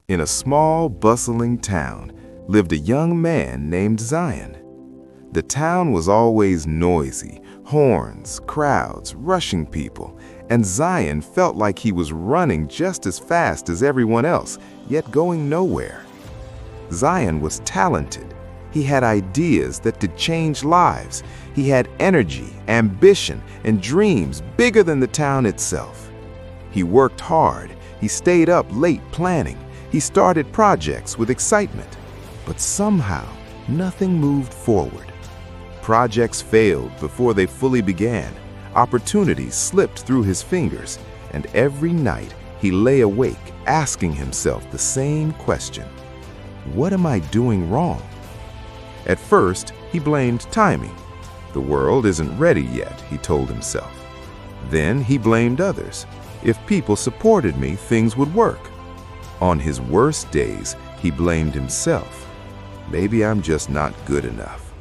In a small, bustling town lived a young man named Zayan. The town was always noisy, horns, crowds, rushing people, and Zayan felt like he was running just as fast as everyone else, yet going nowhere. Zayan was talented. He had ideas that could change lives. He had energy, ambition, and dreams bigger than the town itself. He worked hard. He stayed up late planning. He started projects with excitement. But somehow, nothing moved forward. Projects failed before they fully began. Opportunities slipped through his fingers, and every night he lay awake asking himself the same question: what am I doing wrong? At first, he blamed timing. The world isn't ready yet, he told himself. Then he blamed others. If people supported me, things would work. On his worst days, he blamed himself. Maybe I'm just not good enough.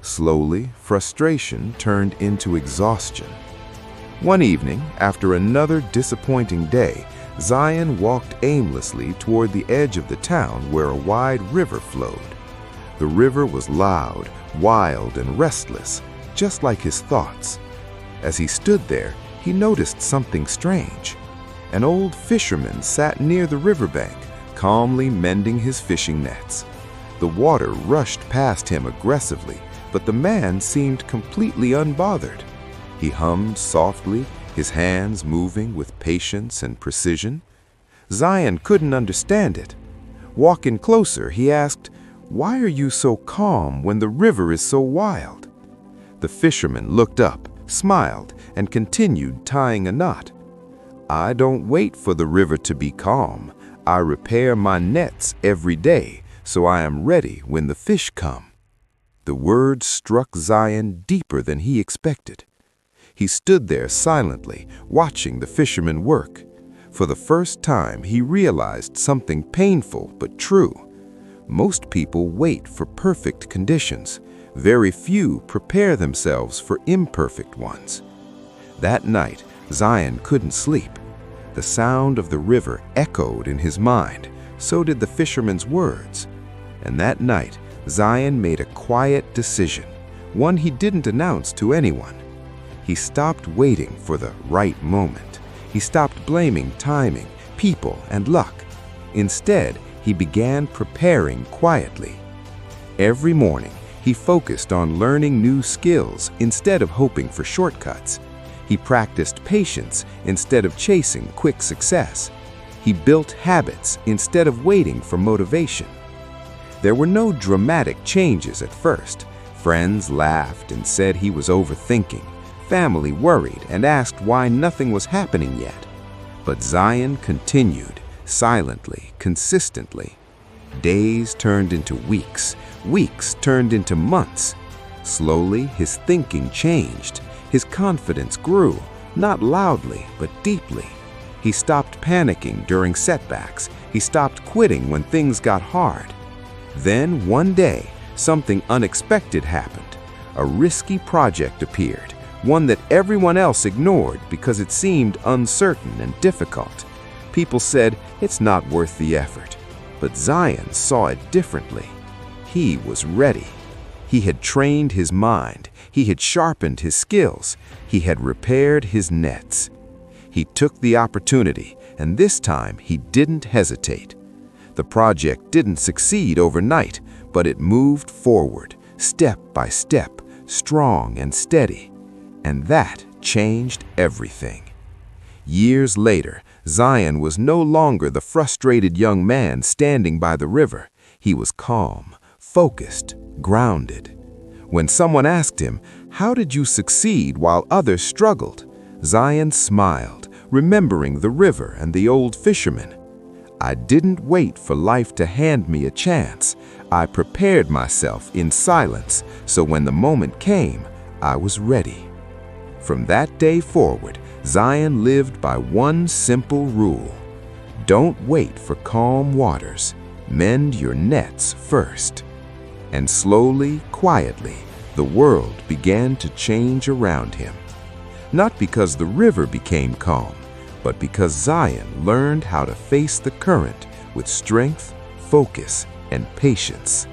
Slowly, frustration turned into exhaustion. One evening, after another disappointing day, Zayan walked aimlessly toward the edge of the town where a wide river flowed. The river was loud, wild, and restless, just like his thoughts. As he stood there, he noticed something strange. An old fisherman sat near the riverbank, calmly mending his fishing nets. The water rushed past him aggressively, but the man seemed completely unbothered. He hummed softly, his hands moving with patience and precision. Zayan couldn't understand it. Walking closer, he asked, "Why are you so calm when the river is so wild?" The fisherman looked up, smiled, and continued tying a knot. "I don't wait for the river to be calm. I repair my nets every day, so I am ready when the fish come." The words struck Zayan deeper than he expected. He stood there silently, watching the fisherman work. For the first time, he realized something painful but true. Most people wait for perfect conditions. Very few prepare themselves for imperfect ones. That night, Zayan couldn't sleep. The sound of the river echoed in his mind. So did the fisherman's words. And that night, Zayan made a quiet decision, one he didn't announce to anyone. He stopped waiting for the right moment. He stopped blaming timing, people, and luck. Instead, he began preparing quietly. Every morning, he focused on learning new skills instead of hoping for shortcuts. He practiced patience instead of chasing quick success. He built habits instead of waiting for motivation. There were no dramatic changes at first. Friends laughed and said he was overthinking. Family worried and asked why nothing was happening yet. But Zayan continued, silently, consistently. Days turned into weeks. Weeks turned into months. Slowly, his thinking changed. His confidence grew, not loudly, but deeply. He stopped panicking during setbacks. He stopped quitting when things got hard. Then, one day, something unexpected happened. A risky project appeared, one that everyone else ignored because it seemed uncertain and difficult. People said, "It's not worth the effort." But Zayan saw it differently. He was ready. He had trained his mind. He had sharpened his skills. He had repaired his nets. He took the opportunity, and this time he didn't hesitate. The project didn't succeed overnight, but it moved forward, step by step, strong and steady. And that changed everything. Years later, Zayan was no longer the frustrated young man standing by the river. He was calm, focused, grounded. When someone asked him, "How did you succeed while others struggled?" Zayan smiled, remembering the river and the old fisherman. "I didn't wait for life to hand me a chance. I prepared myself in silence, so when the moment came, I was ready." From that day forward, Zayan lived by one simple rule: don't wait for calm waters. Mend your nets first. And slowly, quietly, the world began to change around him. Not because the river became calm, but because Zayan learned how to face the current with strength, focus, and patience.